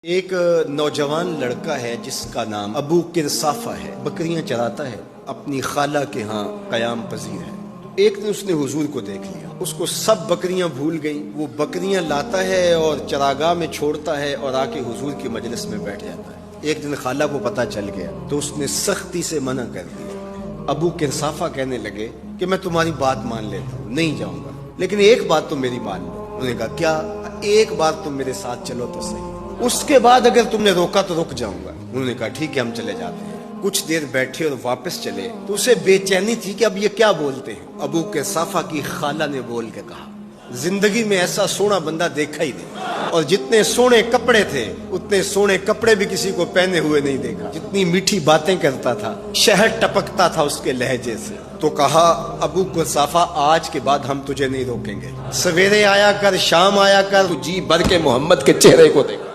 ایک نوجوان لڑکا ہے جس کا نام ابو کرصافہ ہے، بکریاں چراتا ہے، اپنی خالہ کے ہاں قیام پذیر ہے۔ ایک دن اس نے حضور کو دیکھ لیا، اس کو سب بکریاں بھول گئیں، وہ بکریاں لاتا ہے اور چراگاہ میں چھوڑتا ہے اور آ کے حضور کی مجلس میں بیٹھ جاتا ہے۔ ایک دن خالہ کو پتہ چل گیا تو اس نے سختی سے منع کر دیا۔ ابو کرصافہ کہنے لگے کہ میں تمہاری بات مان لیتا ہوں، نہیں جاؤں گا، لیکن ایک بات تم میری مان لو۔ انہوں نے کہا کیا؟ ایک بار تم میرے ساتھ چلو تو صحیح، اس کے بعد اگر تم نے روکا تو رک جاؤں گا۔ انہوں نے کہا ٹھیک ہے، ہم چلے جاتے ہیں۔ کچھ دیر بیٹھے اور واپس چلے تو اسے بے چینی تھی کہ اب یہ کیا بولتے ہیں۔ ابو کرصافہ کی خالہ نے بول کے کہا زندگی میں ایسا سونا بندہ دیکھا ہی نہیں، اور جتنے سونے کپڑے تھے اتنے سونے کپڑے بھی کسی کو پہنے ہوئے نہیں دیکھا۔ جتنی میٹھی باتیں کرتا تھا، شہد ٹپکتا تھا اس کے لہجے سے۔ تو کہا ابو کرصافہ آج کے بعد ہم تجھے نہیں روکیں گے، سویرے آیا کر، شام آیا کر، تو جی بھر کے محمد کے چہرے کو دیکھا۔